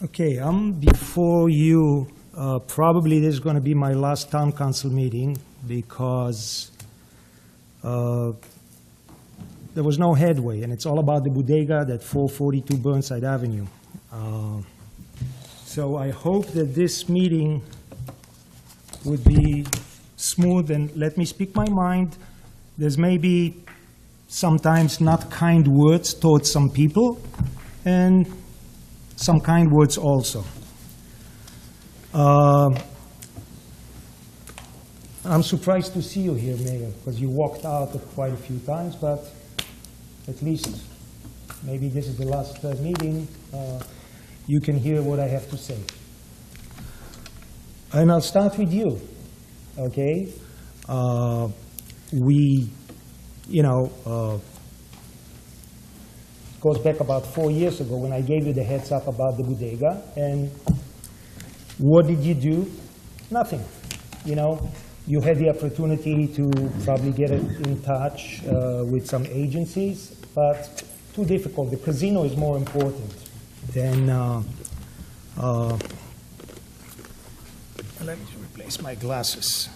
Okay, I'm before you. Probably this is going to be my last town council meeting because there was no headway, and it's all about the bodega at 442 Burnside Avenue. So I hope that this meeting would be smooth and let me speak my mind. There's maybe sometimes not kind words towards some people, and some kind words also. I'm surprised to see you here, Mayor, because you walked out quite a few times, but at least maybe this is the last meeting. You can hear what I have to say. And I'll start with you, okay? Goes back about 4 years ago when I gave you the heads up about the bodega. And what did you do? Nothing. You had the opportunity to probably get in touch with some agencies, but too difficult. The casino is more important than, let me replace my glasses.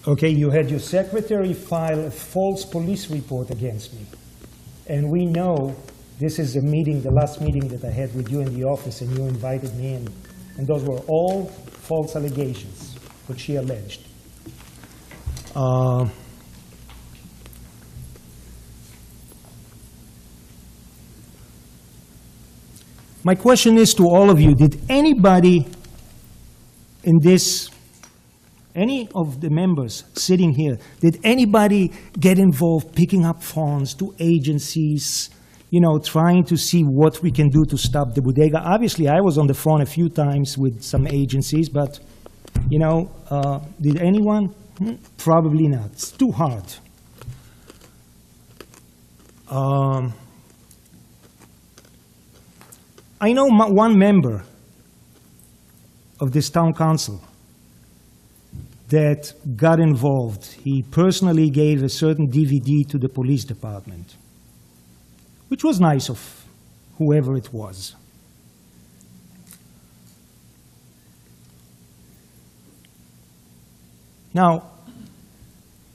Okay, you had your secretary file a false police report against me. And we know this is a meeting, the last meeting that I had with you in the office, and you invited me in. And those were all false allegations, what she alleged. My question is to all of you, did anybody in this, any of the members sitting here, did anybody get involved picking up phones to agencies, trying to see what we can do to stop the bodega? Obviously, I was on the phone a few times with some agencies, but, did anyone? Probably not. It's too hard. I know one member of this town council that got involved. He personally gave a certain DVD to the police department, which was nice of whoever it was. Now,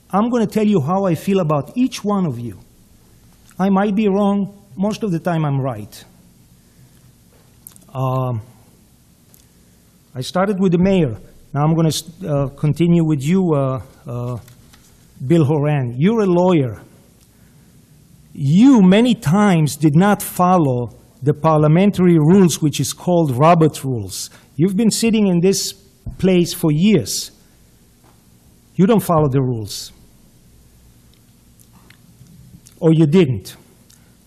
I'm going to tell you how I feel about each one of you. I might be wrong. Most of the time, I'm right. I started with the mayor. Now I'm going to continue with you, Bill Horan. You're a lawyer. You many times did not follow the parliamentary rules, which is called Robert's Rules. You've been sitting in this place for years. You don't follow the rules. Or you didn't.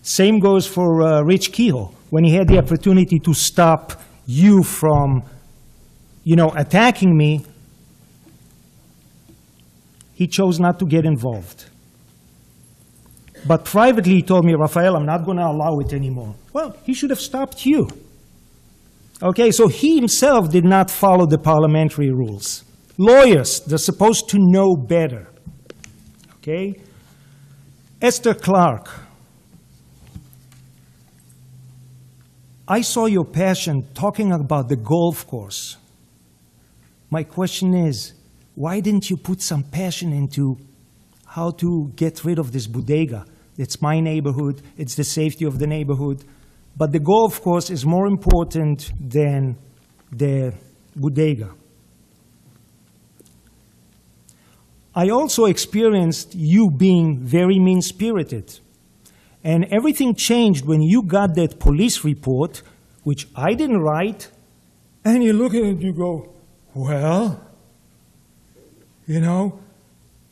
Same goes for Rich Kehoe. When he had the opportunity to stop you from attacking me, he chose not to get involved. But privately he told me, Rafael, I'm not going to allow it anymore. Well, he should have stopped you. Okay, so he himself did not follow the parliamentary rules. Lawyers, they're supposed to know better. Okay? Esther Clark. I saw your passion talking about the golf course. My question is, why didn't you put some passion into how to get rid of this bodega? It's my neighborhood, it's the safety of the neighborhood, but the golf course is more important than the bodega. I also experienced you being very mean-spirited. And everything changed when you got that police report, which I didn't write, and you look at it and you go, well,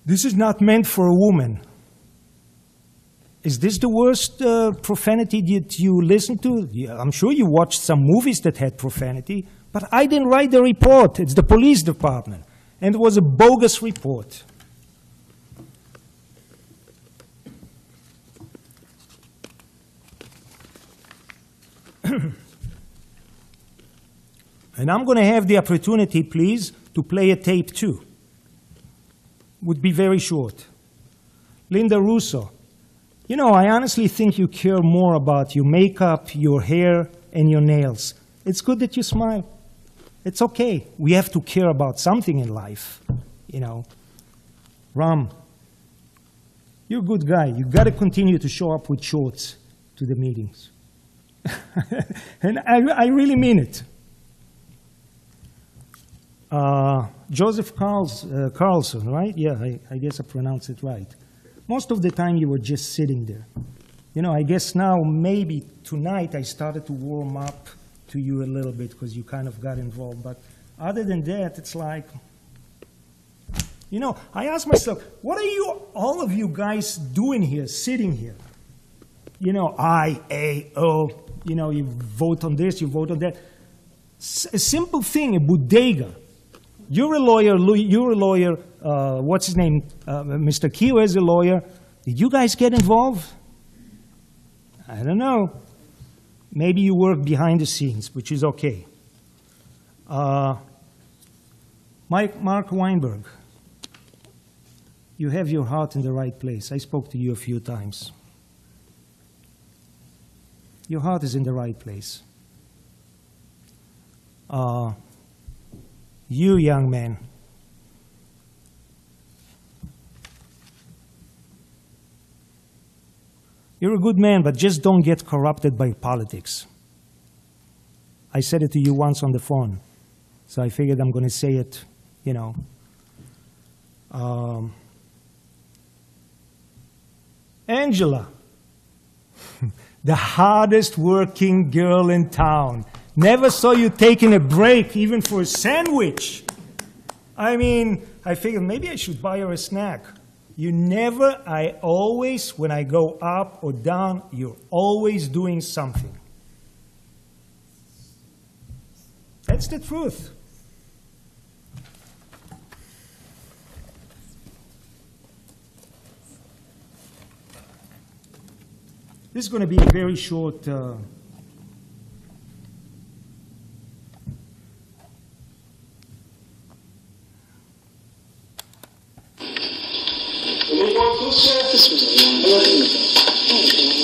this is not meant for a woman. Is this the worst profanity that you listen to? Yeah, I'm sure you watched some movies that had profanity, but I didn't write the report. It's the police department. And it was a bogus report. And I'm going to have the opportunity, please, to play a tape too. Would be very short. Linda Russo, You know, I honestly think you care more about your makeup, your hair, and your nails. It's good that you smile. It's okay. We have to care about something in life, you know. Ram, you're a good guy. You got to continue to show up with shorts to the meetings. And I really mean it. Joseph Carlson, right? Yeah, I guess I pronounced it right. Most of the time you were just sitting there. You know, I guess now maybe tonight I started to warm up to you a little bit because you kind of got involved. But other than that, it's like, you know, I ask myself, what are you, all of you guys doing here, sitting here? You know, I, A, O, you know, you vote on this, you vote on that. A simple thing, a bodega. You're a lawyer, what's his name? Mr. Keo is a lawyer. Did you guys get involved? I don't know. Maybe you work behind the scenes, which is okay. Mark Weinberg, you have your heart in the right place. I spoke to you a few times. Your heart is in the right place. You, young man, you're a good man, but just don't get corrupted by politics. I said it to you once on the phone, so I figured I'm going to say it, you know. Angela, the hardest working girl in town. Never saw you taking a break, even for a sandwich. I mean, I figured maybe I should buy her a snack. You never, I always, when I go up or down, you're always doing something. That's the truth. This is going to be a very short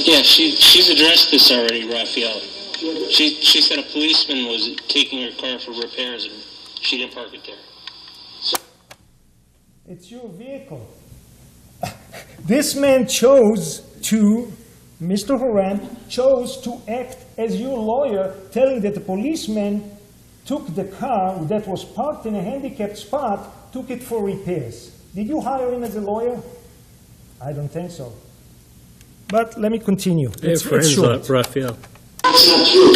Yeah, she's addressed this already, Raphael. She said a policeman was taking her car for repairs and she didn't park it there. It's your vehicle. This man chose to, Mr. Horan, chose to act as your lawyer, telling that the policeman took the car that was parked in a handicapped spot, took it for repairs. Did you hire him as a lawyer? I don't think so. But let me continue. Hey, friends up, Raphael. That's not true.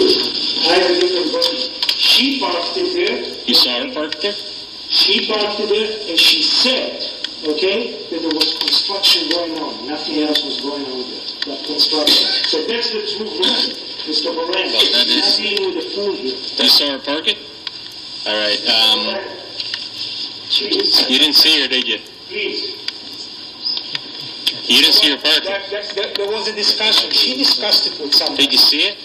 I have a different version. She parked it there. You saw her parked there? She parked it there, and she said, okay, that there was construction going on. Nothing else was going on there. That construction. So that's the true version, Mr. Moran. Not dealing with the fool here. You saw her park it? All right. You didn't see her, did you? Please. You didn't see her park it? There was a discussion. She discussed it with somebody. Did you see it?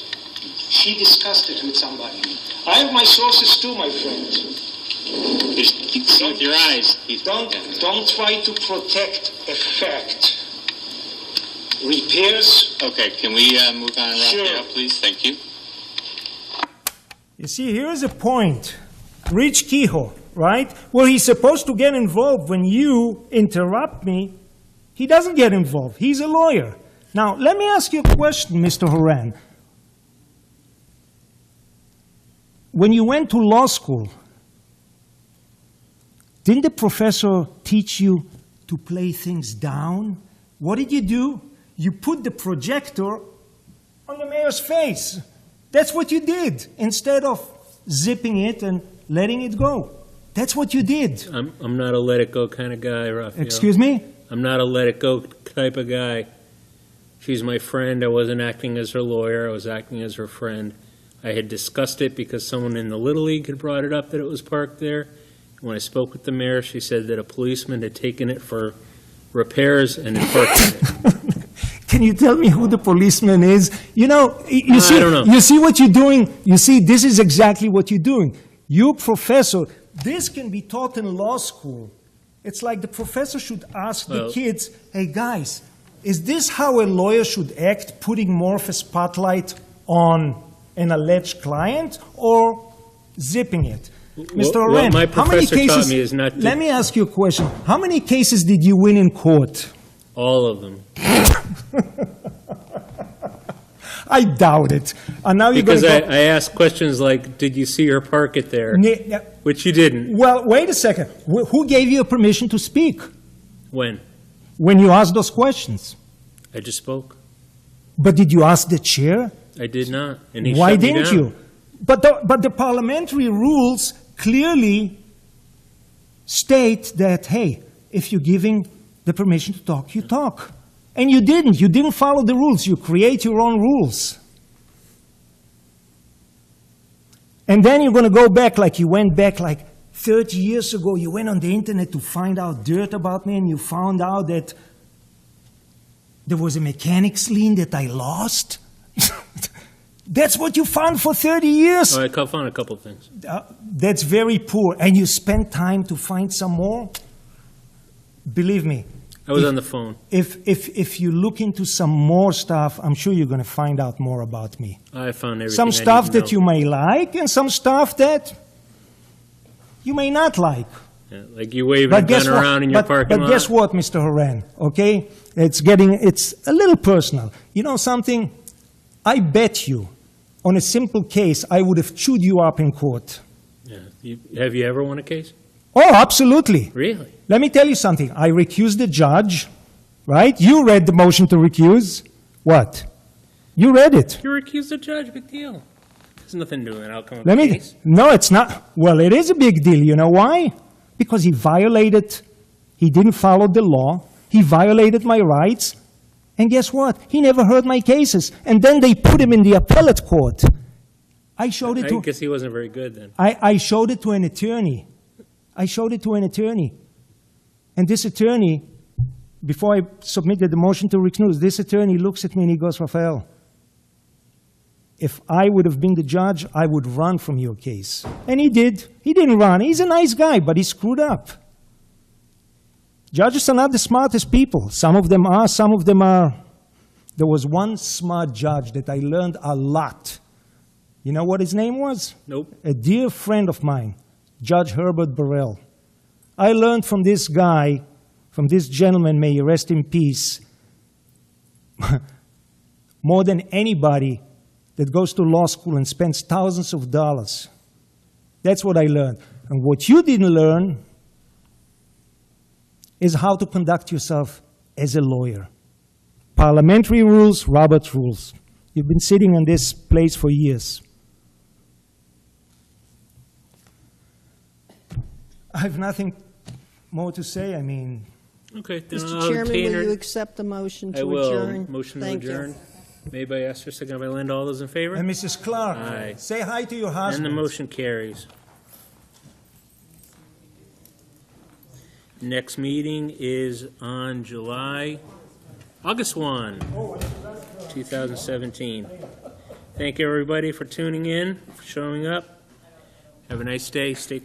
She discussed it with somebody. I have my sources too, my friend. You see with your eyes. Don't try to protect a fact. Repairs. Okay, can we move on, Raphael, Sure. please? Thank you. You see, here is a point. Rich Kehoe, right? Where he's supposed to get involved when you interrupt me, he doesn't get involved. He's a lawyer. Now, let me ask you a question, Mr. Horan. When you went to law school, didn't the professor teach you to play things down? What did you do? You put the projector on the mayor's face. That's what you did, instead of zipping it and letting it go. That's what you did. I'm not a let it go kind of guy, Raphael. Excuse me? I'm not a let it go type of guy. She's my friend. I wasn't acting as her lawyer. I was acting as her friend. I had discussed it because someone in the Little League had brought it up that it was parked there. When I spoke with the mayor, she said that a policeman had taken it for repairs and had parked it. Can you tell me who the policeman is? You know, I don't know. You see what you're doing? You see, this is exactly what you're doing. You professor, this can be taught in law school. It's like the professor should ask the kids, hey guys, Is this how a lawyer should act, putting more of a spotlight on an alleged client, or zipping it? Mr. What Oren, my how many professor cases... taught me is not to- Let me ask you a question. How many cases did you win in court? All of them. I doubt it. And now you're going Because to go... I asked questions like, did you see her park it there? Which you didn't. Well, wait a second. Who gave you permission to speak When? when you asked those questions? I just spoke. But did you ask the chair? I did not. And he Why shut me didn't down. you? But the parliamentary rules clearly state that, hey, if you're giving the permission to talk, you talk. And you didn't. You didn't follow the rules. You create your own rules. And then you're going to go back like you went back like 30 years ago. You went on the internet to find out dirt about me, and you found out that there was a mechanics lien that I lost. That's what you found for 30 years. Oh, I found a couple of things. That's very poor. And you spent time to find some more? Believe me. I was on the phone. If you look into some more stuff, I'm sure you're going to find out more about me. I found everything Some I stuff need to that know. you may like and some stuff that you may not like. Yeah, like you waving a gun around in your parking lot. But guess what, Mr. Horan, okay? It's a little personal. You know something? I bet you, on a simple case, I would have chewed you up in court. Yeah. Have you ever won a case? Oh, absolutely. Really? Let me tell you something. I recused the judge, right? You read the motion to recuse. What? You read it. You recused the judge, big deal. There's nothing to do with an outcome of the case. No, it's not. Well, it is a big deal. You know why? Because he didn't follow the law. He violated my rights. And guess what? He never heard my cases. And then they put him in the appellate court. I guess he wasn't very good then. I showed it to an attorney. And this attorney, before I submitted the motion to recuse, this attorney looks at me and he goes, Rafael, if I would have been the judge, I would run from your case. And he did. He didn't run. He's a nice guy, but he screwed up. Judges are not the smartest people. Some of them are, some of them are. There was one smart judge that I learned a lot. You know what his name was? Nope. A dear friend of mine, Judge Herbert Burrell. I learned from this guy, from this gentleman, may he rest in peace, more than anybody that goes to law school and spends thousands of dollars. That's what I learned. And what you didn't learn is how to conduct yourself as a lawyer. Parliamentary rules, Robert's rules. You've been sitting in this place for years. I have nothing more to say. I mean... Okay. Then Mr. I'll Chairman, obtain will her- you accept the motion to I will. adjourn? Motion to Thank you. adjourn. Made by Esther, seconded by Linda. All those in favor? And Mrs. Clark, Aye. say hi to your And husband. the motion carries. Next meeting is on August 1, 2017. Thank you, everybody, for tuning in, for showing up. Have a nice day. Stay